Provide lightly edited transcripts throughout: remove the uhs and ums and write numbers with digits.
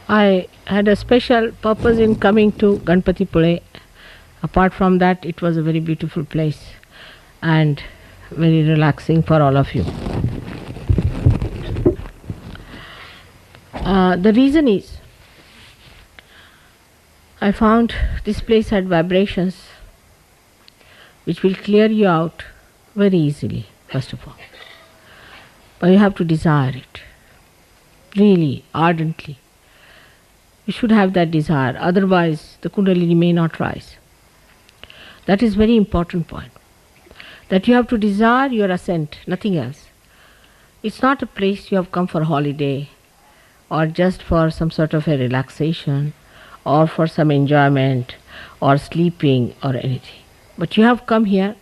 I had a special purpose in coming to Ganpatipule. Apart from that, it was a very beautiful place and very relaxing for all of you. The reason is, I found this place had vibrations which will clear you out very easily, first of all. But you have to desire it, really, ardently. You should have that desire, otherwise the Kundalini may not rise. That is very important point. That you have to desire your ascent, nothing else. It's not a place you have come for holiday or just for some sort of a relaxation or for some enjoyment or sleeping or anything. But you have come here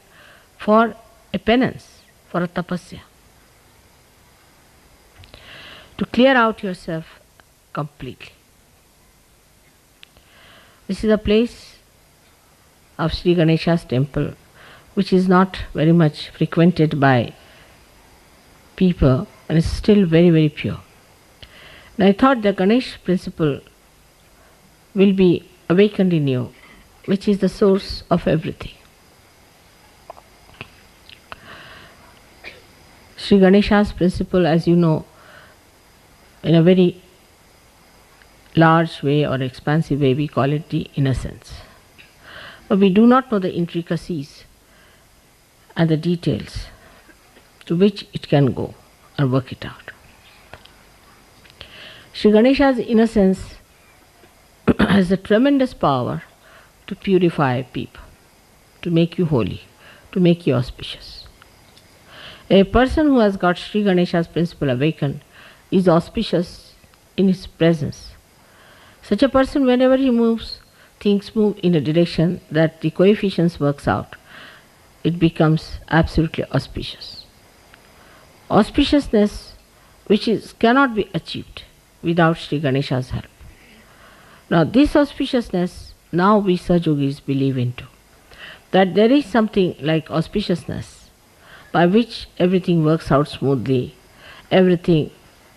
for a penance, for a tapasya. To clear out yourself completely. This is a place of Shri Ganesha's temple, which is not very much frequented by people and is still very, very pure. And I thought the Ganesh principle will be awakened in you, which is the source of everything. Shri Ganesha's principle, as you know, in a very large way or expansive way, we call it the innocence. But we do not know the intricacies and the details to which it can go or work it out. Shri Ganesha's innocence has a tremendous power to purify people, to make you holy, to make you auspicious. A person who has got Shri Ganesha's principle awakened is auspicious in his presence. Such a person, whenever he moves, things move in a direction that the coefficients works out. It becomes absolutely auspicious. Auspiciousness cannot be achieved without Shri Ganesha's help. Now this auspiciousness, now we Sahajogis believe into. That there is something like auspiciousness by which everything works out smoothly, everything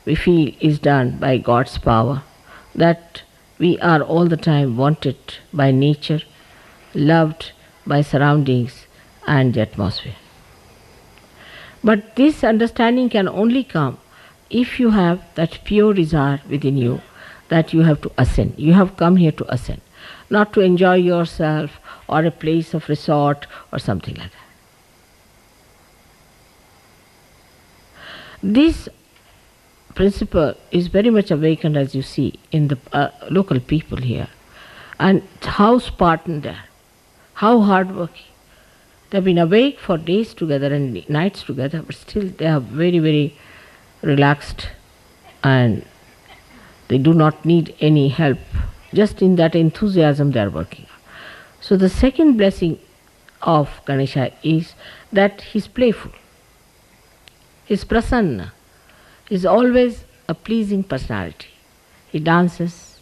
we feel is done by God's power, that we are all the time wanted by nature, loved by surroundings and the atmosphere. But this understanding can only come if you have that pure desire within you that you have to ascend. You have come here to ascend, not to enjoy yourself or a place of resort or something like that. This principle is very much awakened, as you see, in the local people here. And how Spartan they are, how hard-working. They have been awake for days together and nights together, but still they are very, very relaxed and they do not need any help. Just in that enthusiasm they are working. So the second blessing of Ganesha is that he is playful. He is prasanna. He is always a pleasing personality. He dances,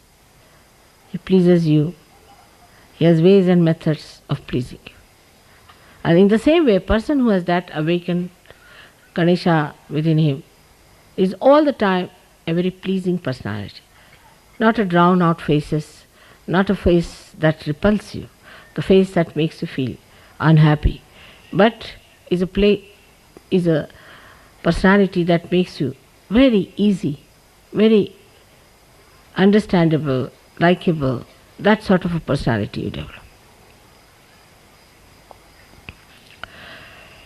he pleases you, he has ways and methods of pleasing you. And in the same way, a person who has that awakened Ganesha within him is all the time a very pleasing personality. Not a drowned out faces, not a face that repels you, the face that makes you feel unhappy, but is a personality that makes you very easy, very understandable, likable, that sort of a personality you develop.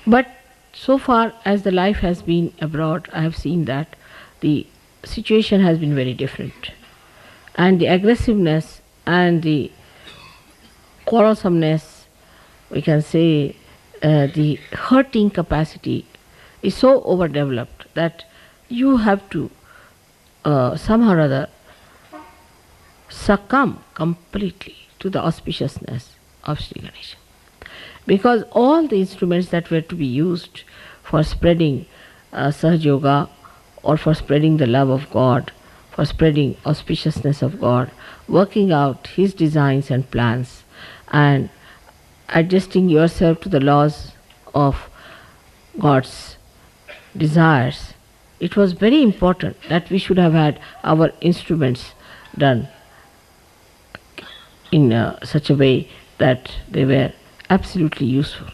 But so far as the life has been abroad, I have seen that the situation has been very different. And the aggressiveness and the quarrelsomeness, we can say the hurting capacity is so overdeveloped that you have to somehow or other succumb completely to the auspiciousness of Shri Ganesha. Because all the instruments that were to be used for spreading Sahaja Yoga or for spreading the love of God, for spreading auspiciousness of God, working out His designs and plans and adjusting yourself to the laws of God's desires, it was very important that we should have had our instruments done in such a way that they were absolutely useful.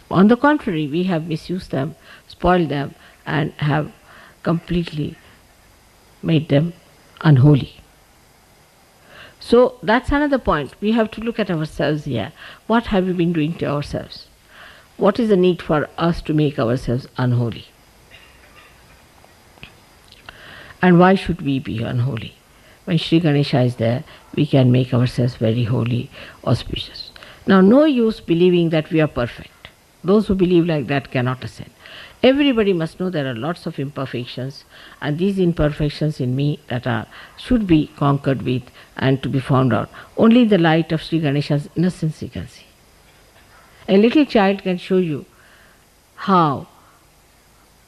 On the contrary, we have misused them, spoiled them, and have completely made them unholy. So that's another point. We have to look at ourselves here. What have we been doing to ourselves? What is the need for us to make ourselves unholy? And why should we be unholy? When Shri Ganesha is there, we can make ourselves very holy, auspicious. Now, no use believing that we are perfect. Those who believe like that cannot ascend. Everybody must know there are lots of imperfections, and these imperfections in me that should be conquered with and to be found out. Only in the light of Shri Ganesha's innocence you can see. A little child can show you how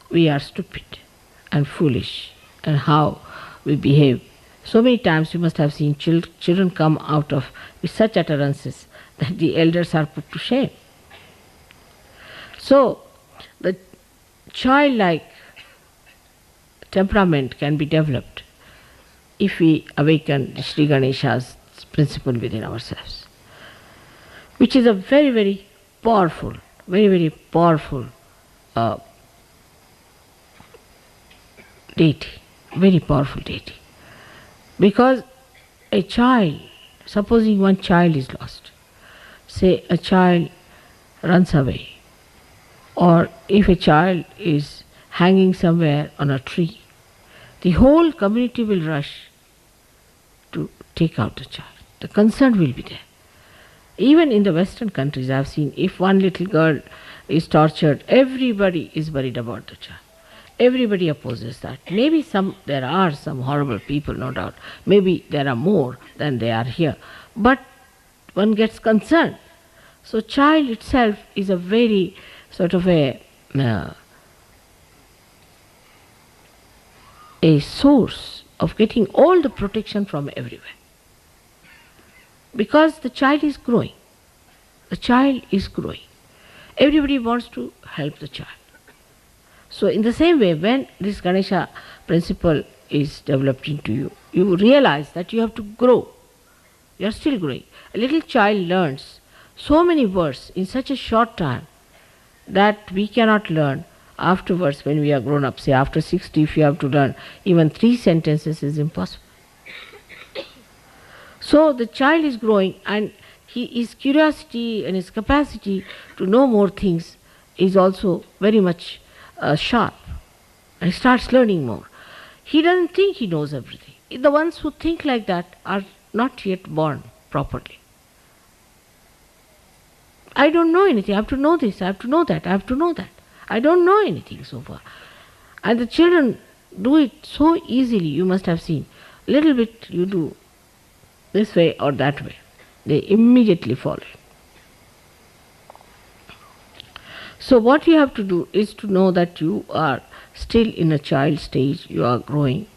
we are stupid and foolish and how we behave. So many times you must have seen children come out of with such utterances that the elders are put to shame. So, the childlike temperament can be developed if we awaken Shri Ganesha's principle within ourselves, which is a very, very powerful, deity, very powerful deity. Because a child, supposing one child is lost, say a child runs away, or if a child is hanging somewhere on a tree, the whole community will rush to take out the child. The concern will be there. Even in the Western countries, I have seen if one little girl is tortured, everybody is worried about the child. Everybody opposes that. Maybe there are some horrible people, no doubt. Maybe there are more than there are here. But one gets concerned. So child itself is a very sort of a source of getting all the protection from everywhere. Because the child is growing. The child is growing. Everybody wants to help the child. So in the same way, when this Ganesha principle is developed into you, you realize that you have to grow. You are still growing. A little child learns so many words in such a short time that we cannot learn afterwards when we are grown up. Say after 60, if you have to learn even 3 sentences is impossible. So the child is growing, and his curiosity and his capacity to know more things is also very much sharp, and he starts learning more. He doesn't think he knows everything. The ones who think like that are not yet born properly. I don't know anything, I have to know this, I have to know that, I have to know that. I don't know anything so far. And the children do it so easily, you must have seen. Little bit you do this way or that way, they immediately follow. So what you have to do is to know that you are still in a child stage, you are growing.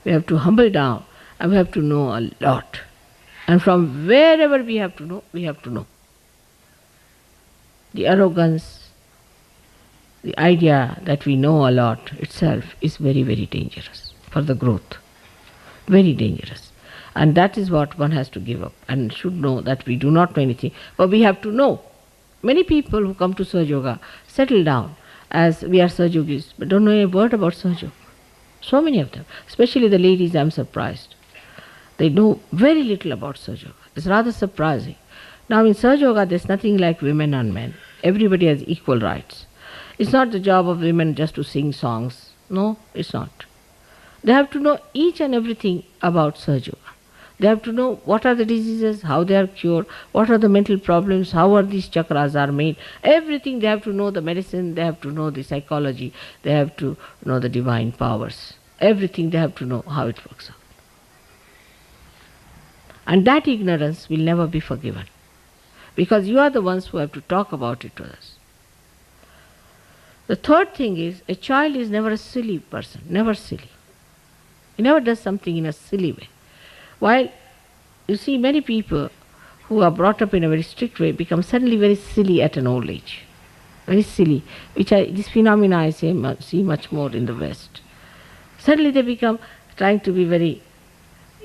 We have to humble down and we have to know a lot. And from wherever we have to know, we have to know. The arrogance, the idea that we know a lot itself is very, very dangerous for the growth. Very dangerous. And that is what one has to give up and should know that we do not know anything, but we have to know. Many people who come to Sahaja Yoga settle down as we are Sahaja Yogis, but don't know a word about Sahaja Yoga. So many of them, especially the ladies, I am surprised. They know very little about Sahaja Yoga. It's rather surprising. Now in Sahaja Yoga there's nothing like women and men. Everybody has equal rights. It's not the job of women just to sing songs. No, it's not. They have to know each and everything about Sahaja Yoga. They have to know what are the diseases, how they are cured, what are the mental problems, how are these chakras are made. Everything they have to know, the medicine, they have to know the psychology, they have to know the divine powers. Everything they have to know how it works out. And that ignorance will never be forgiven. Because you are the ones who have to talk about it to us. The third thing is, a child is never a silly person, never silly. He never does something in a silly way. While you see many people who are brought up in a very strict way become suddenly very silly at an old age. Very silly, this phenomena I see much more in the West. Suddenly they become trying to be very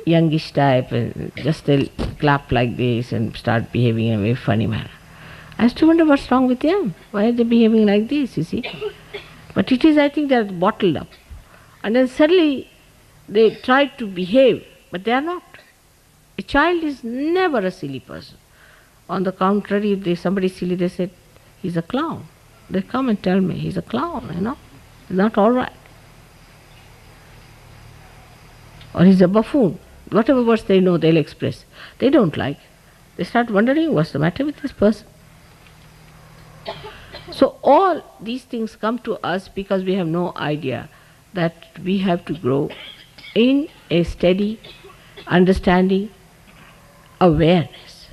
youngish type, and just they'll clap like this and start behaving in a very funny manner. I used to wonder what's wrong with them. Why are they behaving like this, you see? But it is, I think, they're bottled up. And then suddenly they try to behave, but they are not. A child is never a silly person. On the contrary, if somebody is silly, they say, he's a clown. They come and tell me, he's a clown, He's not all right. Or he's a buffoon. Whatever words they know, they'll express. They don't like. They start wondering, what's the matter with this person? So all these things come to us because we have no idea that we have to grow in a steady understanding, awareness.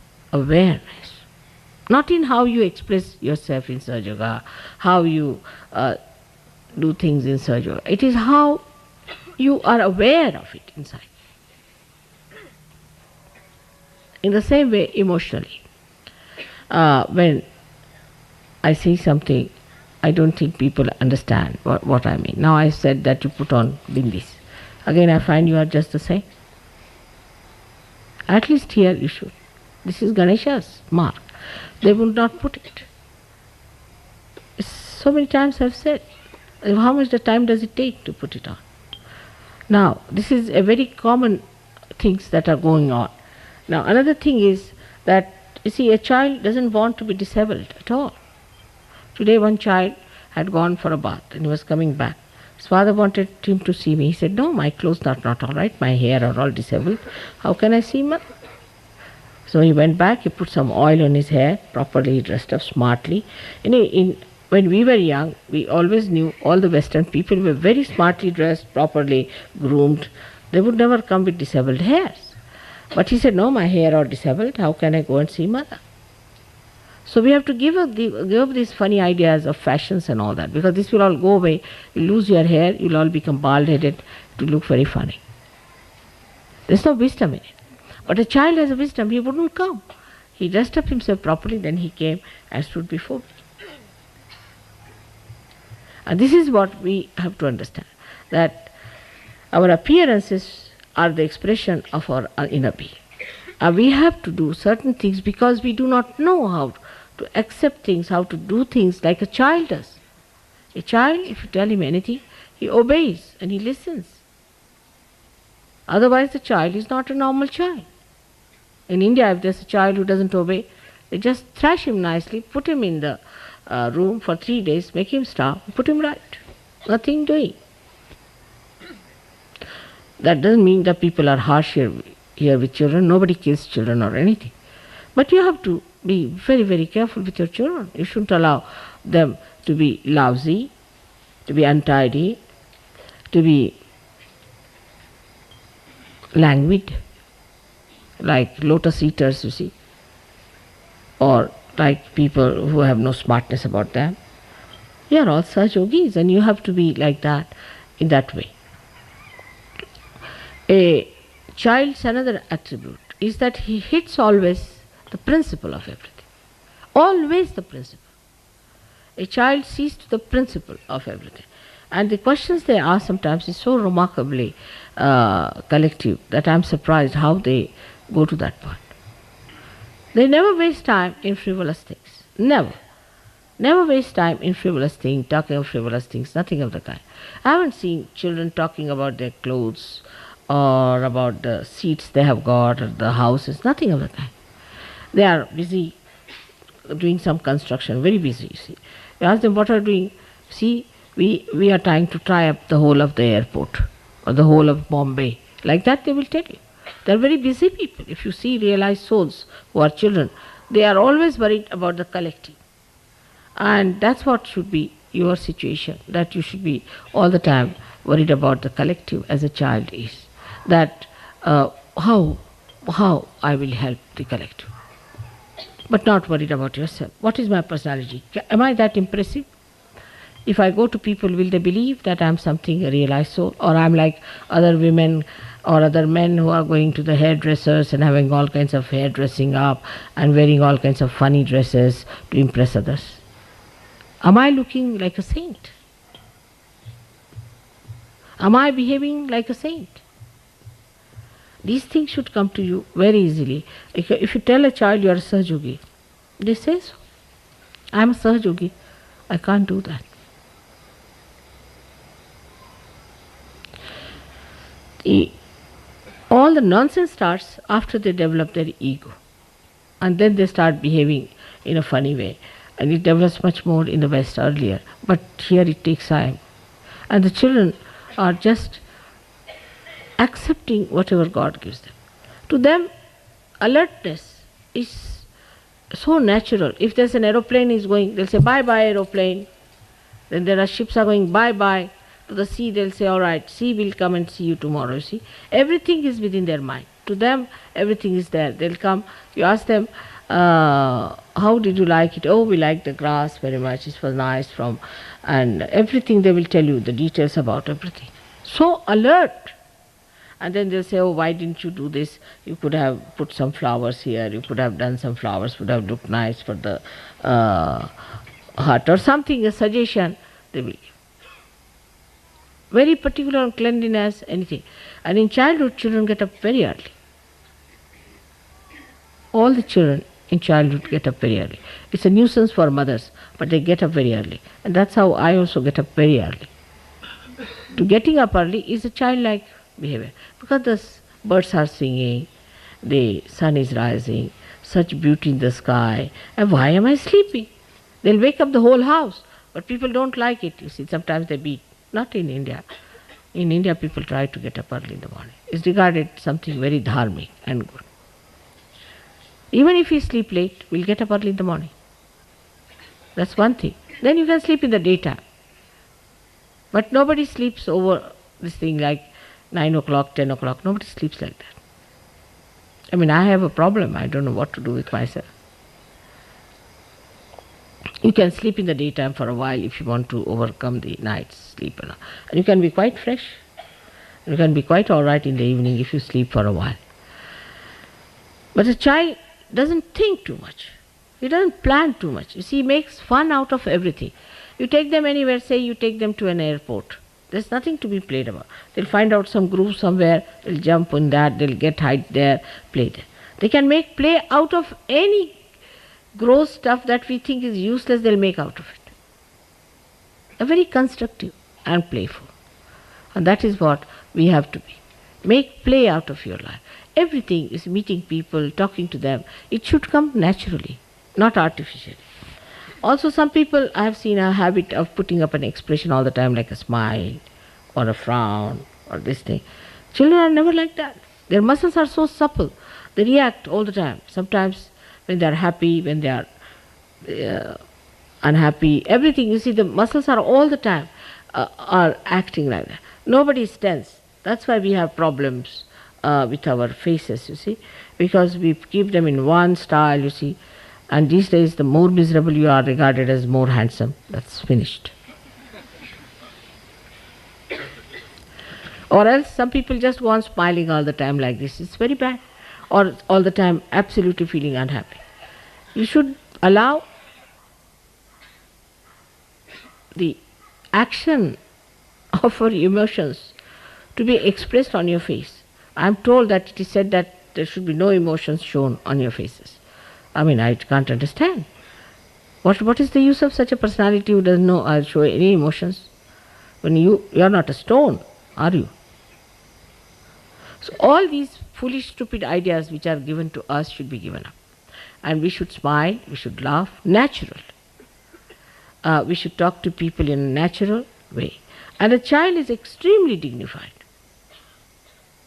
Not in how you express yourself in Sahaja Yoga, how you do things in Sahaja Yoga. It is how you are aware of it inside. In the same way, emotionally, when I say something, I don't think people understand what I mean. Now I said that you put on bindis. Again I find you are just the same. At least here you should. This is Ganesha's mark. They would not put it. So many times I've said, how much the time does it take to put it on? Now, this is a very common things that are going on. Now, another thing is that, you see, a child doesn't want to be disabled at all. Today one child had gone for a bath and he was coming back. His father wanted him to see me. He said, no, my clothes are not all right, my hair are all disabled. How can I see mother? So he went back, he put some oil on his hair, properly dressed up smartly. When we were young, we always knew all the Western people were very smartly dressed, properly groomed. They would never come with disabled hairs. But he said, no, my hair are disabled, how can I go and see mother? So we have to give up these funny ideas of fashions and all that, because this will all go away. You lose your hair, you'll all become bald-headed, it will look very funny. There's no wisdom in it. But a child has a wisdom, he wouldn't come. He dressed up himself properly, then he came and stood before me. And this is what we have to understand, that our appearances are the expression of our inner being. And we have to do certain things because we do not know how to accept things, how to do things like a child does. A child, if you tell him anything, he obeys and he listens. Otherwise the child is not a normal child. In India, if there's a child who doesn't obey, they just thrash him nicely, put him in the room for 3 days, make him stop, put him right. Nothing doing. That doesn't mean that people are harsh here with children. Nobody kills children or anything. But you have to be very, very careful with your children. You shouldn't allow them to be lousy, to be untidy, to be languid, like lotus eaters, you see, or like people who have no smartness about them. You are all such yogis and you have to be like that, in that way. A child's another attribute is that he hits always the principle of everything. Always the principle. A child sees to the principle of everything. And the questions they ask sometimes is so remarkably collective that I am surprised how they go to that point. They never waste time in frivolous things. Never. Never waste time in frivolous things, talking of frivolous things, nothing of the kind. I haven't seen children talking about their clothes or about the seats they have got or the houses, nothing of the kind. They are busy doing some construction, very busy, you see. You ask them what are doing, see, we are trying to tie up the whole of the airport or the whole of Bombay. Like that they will tell you. They are very busy people. If you see realized souls who are children, they are always worried about the collective. And that's what should be your situation, that you should be all the time worried about the collective as a child is. That how I will help the collective. But not worried about yourself. What is my personality? Am I that impressive? If I go to people, will they believe that I am something, a realized soul? Or I am like other women or other men who are going to the hairdressers and having all kinds of hairdressing up and wearing all kinds of funny dresses to impress others? Am I looking like a saint? Am I behaving like a saint? These things should come to you very easily. If you tell a child you are a Sahajogi, they say so. I am a Sahajogi. I can't do that. All the nonsense starts after they develop their ego. And then they start behaving in a funny way. And it develops much more in the West earlier. But here it takes time. And the children are just accepting whatever God gives them. To them, alertness is so natural. If there's an aeroplane is going, they'll say, bye-bye aeroplane. Then there are ships are going, bye-bye. To the sea, they'll say, all right, sea will come and see you tomorrow, see. Everything is within their mind. To them, everything is there. They'll come, you ask them, how did you like it? Oh, we like the grass very much, it was nice and everything they will tell you, the details about everything. So alert. And then they'll say, oh, why didn't you do this? You could have put some flowers here, you could have done some flowers, would have looked nice for the hut or something, a suggestion they will give. Very particular on cleanliness, anything. And in childhood, children get up very early. All the children in childhood get up very early. It's a nuisance for mothers, but they get up very early. And that's how I also get up very early. To getting up early is a childlike behavior. Because the birds are singing, the sun is rising, such beauty in the sky. And why am I sleeping? They'll wake up the whole house. But people don't like it. You see, sometimes they beat. Not in India. In India, people try to get up early in the morning. It's regarded something very dharmic and good. Even if you sleep late, we'll get up early in the morning. That's one thing. Then you can sleep in the daytime. But nobody sleeps over this thing like 9 o'clock, 10 o'clock. Nobody sleeps like that. I mean, I have a problem. I don't know what to do with myself. You can sleep in the daytime for a while if you want to overcome the night's sleep. And you can be quite fresh. You can be quite all right in the evening if you sleep for a while. But a child doesn't think too much. He doesn't plan too much. You see, he makes fun out of everything. You take them anywhere, say you take them to an airport. There's nothing to be played about. They'll find out some groove somewhere, they'll jump on that, they'll get height there, play there. They can make play out of any gross stuff that we think is useless, they'll make out of it. They're very constructive and playful. And that is what we have to be. Make play out of your life. Everything is meeting people, talking to them. It should come naturally, not artificially. Also, some people, I have seen a habit of putting up an expression all the time, like a smile or a frown or this thing. Children are never like that. Their muscles are so supple. They react all the time. Sometimes when they are happy, when they are unhappy, everything. You see, the muscles are all the time are acting like that. Nobody is tense. That's why we have problems with our faces, you see, because we keep them in one style, you see. And these days, the more miserable you are regarded as more handsome. That's finished. Or else some people just go on smiling all the time like this. It's very bad. Or all the time absolutely feeling unhappy. You should allow the action of our emotions to be expressed on your face. I am told that it is said that there should be no emotions shown on your faces. I mean, I can't understand. What is the use of such a personality who doesn't know or show any emotions? When you are not a stone, are you? So all these foolish, stupid ideas which are given to us should be given up. And we should smile, we should laugh, natural. We should talk to people in a natural way. And a child is extremely dignified.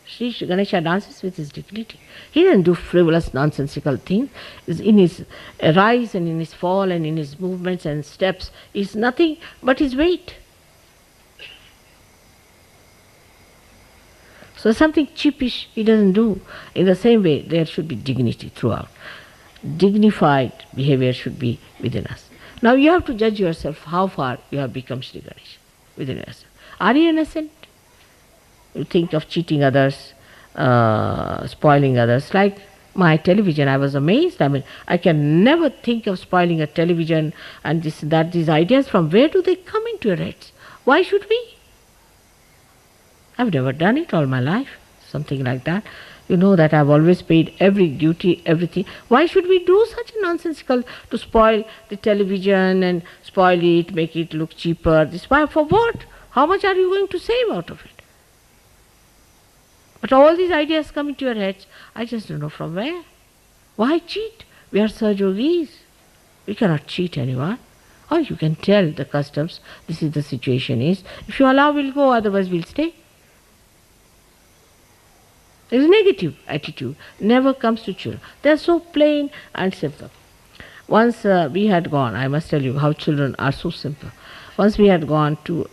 Shri Ganesha dances with his dignity. He doesn't do frivolous, nonsensical things. In his rise and in his fall and in his movements and steps is nothing but his weight. So something cheapish he doesn't do. In the same way, there should be dignity throughout. Dignified behavior should be within us. Now you have to judge yourself how far you have become Shri Ganesha within yourself. Are you innocent? You think of cheating others, spoiling others. Like my television, I was amazed. I mean, I can never think of spoiling a television and this, that, these ideas. From where do they come into your heads? Why should we? I've never done it all my life, something like that. You know that I've always paid every duty, everything. Why should we do such a nonsensical to spoil the television and spoil it, make it look cheaper? This why for what? How much are you going to save out of it? But all these ideas come into your heads. I just don't know from where. Why cheat? We are Sahajogis. We cannot cheat anyone. Or you can tell the customs, this is the situation is. If you allow, we'll go, otherwise we'll stay. There is negative attitude. Never comes to children. They are so plain and simple. Once we had gone, I must tell you how children are so simple. Once we had gone to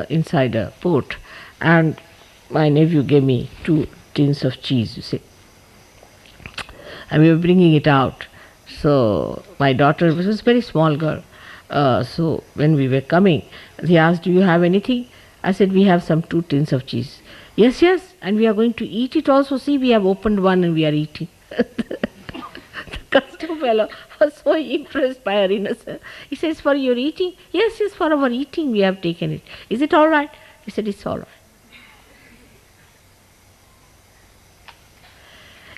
inside a port, and my nephew gave me 2 tins of cheese, you see. And we were bringing it out. So my daughter was a very small girl. So when we were coming, he asked, do you have anything? I said, we have some 2 tins of cheese. Yes, yes, and we are going to eat it also. See, we have opened one and we are eating. The custom fellow was so impressed by her innocence. He says, for your eating? Yes, yes, for our eating we have taken it. Is it all right? He said, it's all right.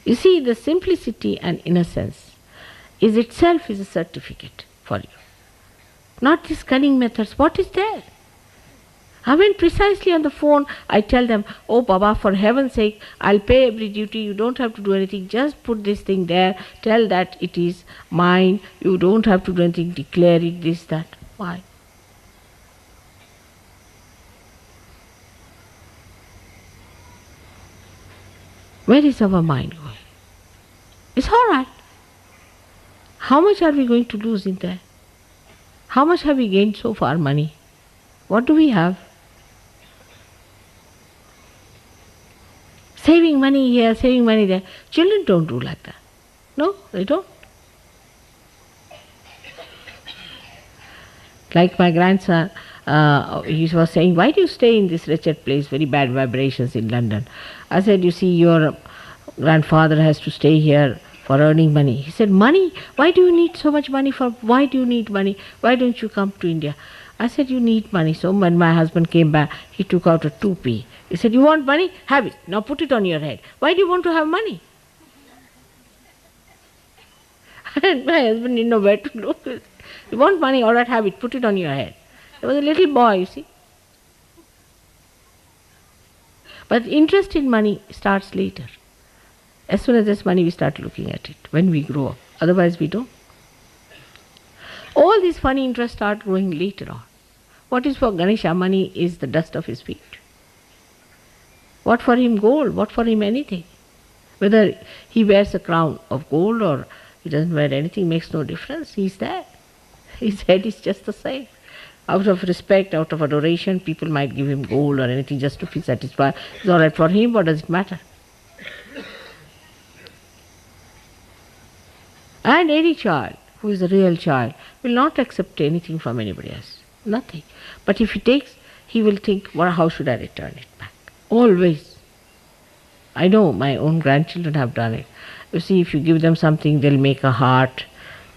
You see, the simplicity and innocence is itself is a certificate for you. Not these cunning methods. What is there? I went precisely on the phone. I tell them, oh Baba, for heaven's sake, I'll pay every duty. You don't have to do anything. Just put this thing there. Tell that it is mine. You don't have to do anything. Declare it, this, that. Why? Where is our mind going? It's all right. How much are we going to lose in there? How much have we gained so far money? What do we have? Saving money here, saving money there. Children don't do like that. No, they don't. Like my grandson, he was saying, why do you stay in this wretched place, very bad vibrations in London? I said, you see, your grandfather has to stay here for earning money. He said, money? Why do you need so much money for? Why do you need money? Why don't you come to India? I said, you need money. So when my husband came back, he took out a 2p. He said, you want money? Have it. Now put it on your head. Why do you want to have money? And my husband didn't know where to look. You want money? All right, have it. Put it on your head. There was a little boy, you see. But interest in money starts later. As soon as there's money, we start looking at it when we grow up. Otherwise, we don't. All these funny interests start growing later on. What is for Ganesha? Money is the dust of his feet. What for him gold? What for him anything? Whether he wears a crown of gold or he doesn't wear anything makes no difference. He's there. His head is just the same. Out of respect, out of adoration, people might give him gold or anything just to be satisfied. It's all right for him. What does it matter? And any child who is a real child will not accept anything from anybody else. Nothing. But if he takes, he will think, well, how should I return it back? Always. I know my own grandchildren have done it. You see, if you give them something, they'll make a heart,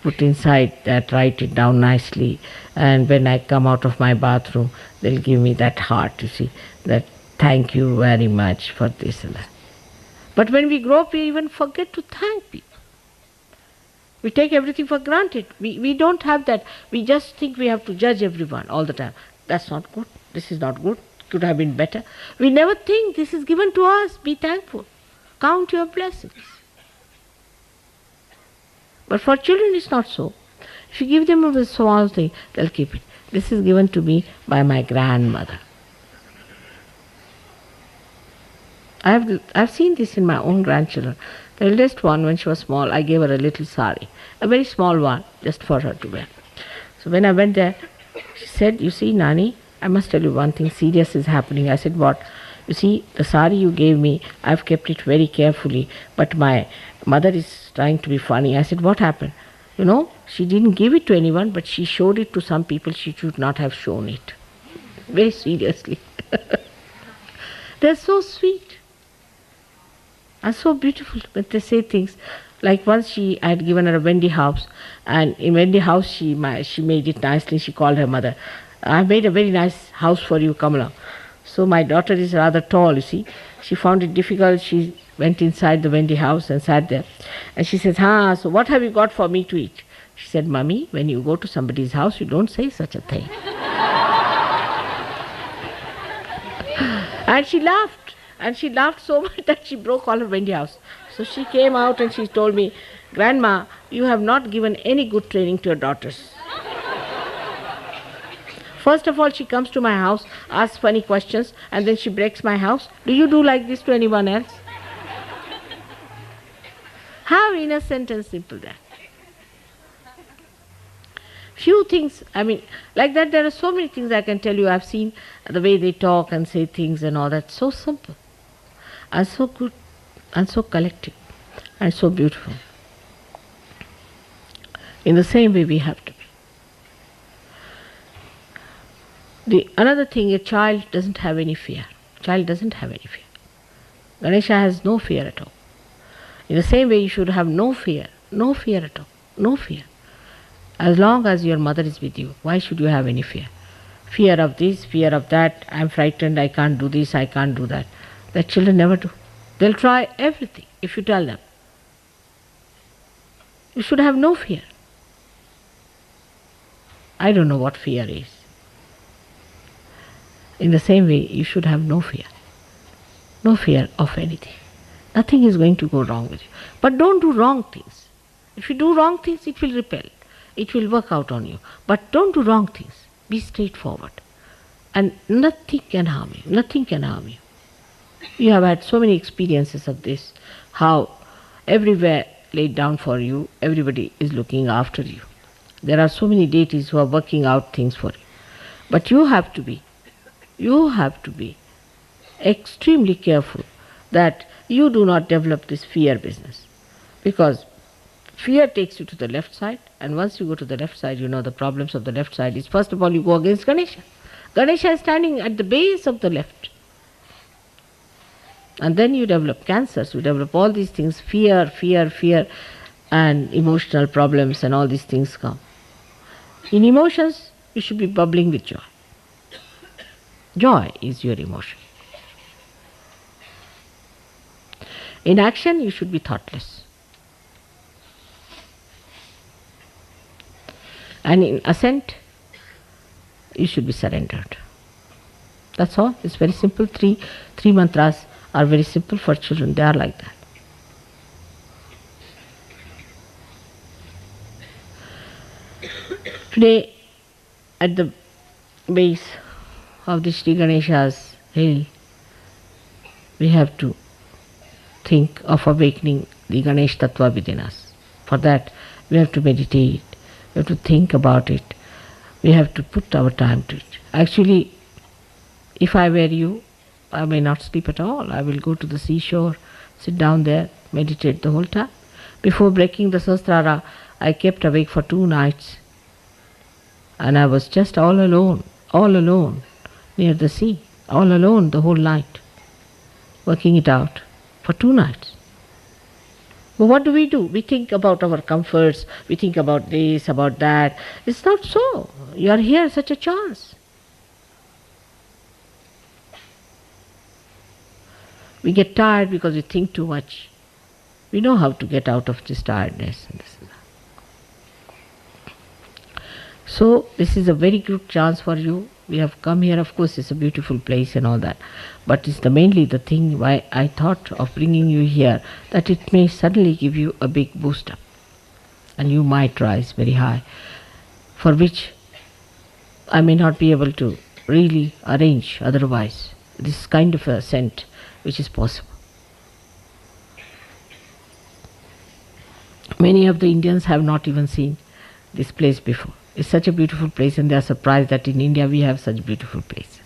put inside that, write it down nicely. And when I come out of my bathroom, they'll give me that heart, you see, that thank you very much for this and that. But when we grow up, we even forget to thank people. We take everything for granted. We don't have that. We just think we have to judge everyone all the time. That's not good. This is not good. Could have been better. We never think this is given to us. Be thankful. Count your blessings. But for children it's not so. If you give them a small thing, they'll keep it. This is given to me by my grandmother. I've seen this in my own grandchildren. The eldest one, when she was small, I gave her a little sari, a very small one, just for her to wear. So when I went there, she said, you see, Nani, I must tell you one thing serious is happening. I said, what? You see, the sari you gave me, I've kept it very carefully, but my mother is trying to be funny. I said, what happened? You know, she didn't give it to anyone, but she showed it to some people she should not have shown it. Very seriously. They're so sweet and so beautiful when they say things. Like once I had given her a Wendy house, and in Wendy house she made it nicely. She called her mother, I made a very nice house for you, come along. So my daughter is rather tall, you see. She found it difficult. She went inside the Wendy house and sat there. And she says, so what have you got for me to eat? She said, Mummy, when you go to somebody's house, you don't say such a thing. And she laughed. And she laughed so much that she broke all her Wendy house. So she came out and she told me, Grandma, you have not given any good training to your daughters. First of all, she comes to my house, asks funny questions, and then she breaks my house. Do you do like this to anyone else? How innocent and simple that. Few things, like that there are so many things I can tell you. I've seen the way they talk and say things and all that. So simple, and so good, and so collective, and so beautiful. In the same way we have to be. Another thing, a child doesn't have any fear. Child doesn't have any fear. Ganesha has no fear at all. In the same way, you should have no fear at all, no fear. As long as your mother is with you, why should you have any fear? Fear of this, fear of that, I'm frightened, I can't do this, I can't do that. That children never do. They'll try everything if you tell them. You should have no fear. I don't know what fear is. In the same way, you should have no fear. No fear of anything. Nothing is going to go wrong with you. But don't do wrong things. If you do wrong things, it will repel. It will work out on you. But don't do wrong things. Be straightforward. And nothing can harm you. Nothing can harm you. You have had so many experiences of this, how everywhere laid down for you, everybody is looking after you. There are so many deities who are working out things for you. But you have to be extremely careful that you do not develop this fear business. Because fear takes you to the left side, and once you go to the left side, you know the problems of the left side is, first of all, you go against Ganesha. Ganesha is standing at the base of the left. And then you develop cancers, you develop all these things, fear, and emotional problems, and all these things come. In emotions, you should be bubbling with joy. Joy is your emotion. In action, you should be thoughtless. And in assent, you should be surrendered. That's all. It's very simple. Three mantras are very simple for children. They are like that. Today, at the base of the Shri Ganesha's hill, we have to think of awakening the Ganesh Tattva within us. For that, we have to meditate, we have to think about it, we have to put our time to it. Actually, if I were you, I may not sleep at all. I will go to the seashore, sit down there, meditate the whole time. Before breaking the Sahasrara, I kept awake for 2 nights. And I was just all alone near the sea, all alone the whole night, working it out for 2 nights. But what do? We think about our comforts, we think about this, about that. It's not so. You are here, such a chance. We get tired because we think too much. We know how to get out of this tiredness and this and that. So this is a very good chance for you. We have come here, of course it's a beautiful place and all that, but it's mainly the thing why I thought of bringing you here, that it may suddenly give you a big boost up and you might rise very high, for which I may not be able to really arrange otherwise. This kind of ascent which is possible. Many of the Indians have not even seen this place before. It's such a beautiful place, and they are surprised that in India we have such beautiful places.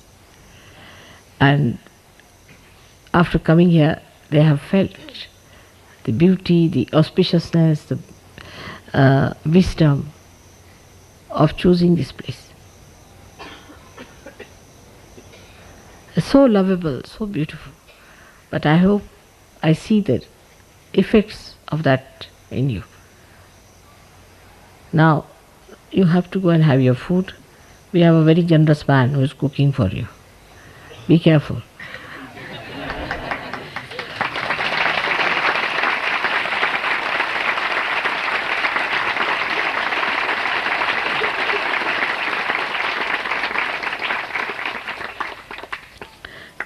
And after coming here, they have felt the beauty, the auspiciousness, the wisdom of choosing this place. It's so lovable, so beautiful. But I hope I see the effects of that in you. Now, you have to go and have your food. We have a very generous man who is cooking for you. Be careful.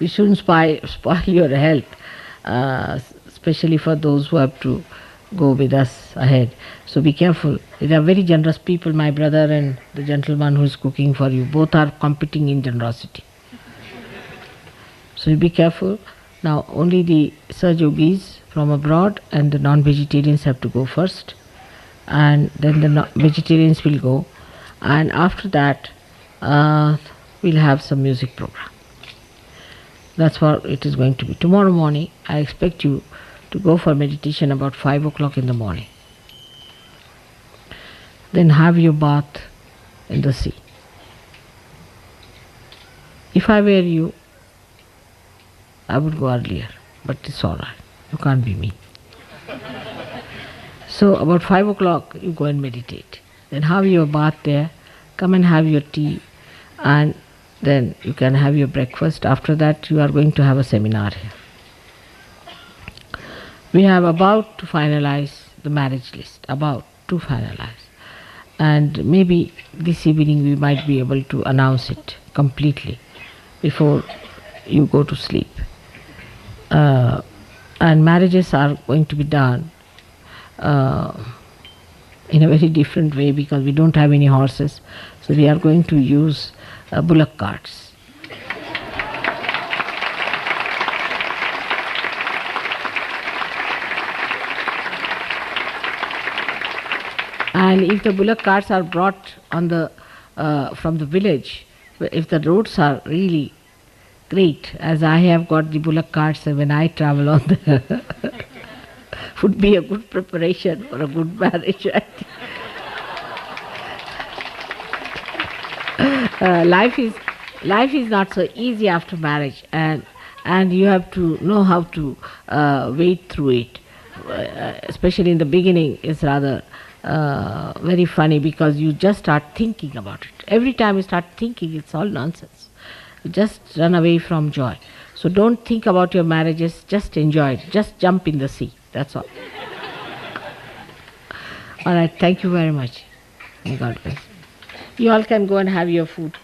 You shouldn't spoil your health, especially for those who have to go with us ahead. So be careful. They are very generous people, my brother and the gentleman who is cooking for you. Both are competing in generosity. So you be careful. Now only the Saj Yogis from abroad and the non-vegetarians have to go first, and then the vegetarians will go, and after that we'll have some music program. That's what it is going to be. Tomorrow morning I expect you to go for meditation about 5 o'clock in the morning. Then have your bath in the sea. If I were you, I would go earlier, but it's alright. You can't be me. So about 5 o'clock you go and meditate. Then have your bath there, come and have your tea, and then you can have your breakfast. After that you are going to have a seminar here. We have about to finalize the marriage list, about to finalize. And maybe this evening we might be able to announce it completely before you go to sleep. And marriages are going to be done in a very different way because we don't have any horses. So we are going to use bullock carts. And if the bullock carts are brought on the from the village, if the roads are really great, as I have got the bullock carts when I travel on the would be a good preparation for a good marriage. Life is not so easy after marriage, and you have to know how to wade through it. Especially in the beginning, it's rather very funny because you just start thinking about it. Every time you start thinking, it's all nonsense. You just run away from joy. So don't think about your marriages, just enjoy it. Just jump in the sea. That's all. All right, thank you very much. May God bless. You all can go and have your food.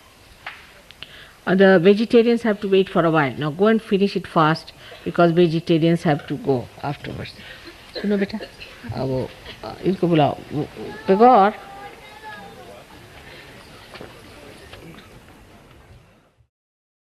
The vegetarians have to wait for a while. Now go and finish it fast because vegetarians have to go afterwards. सुनो बेटा, अब इसको बुलाओ, पेगौर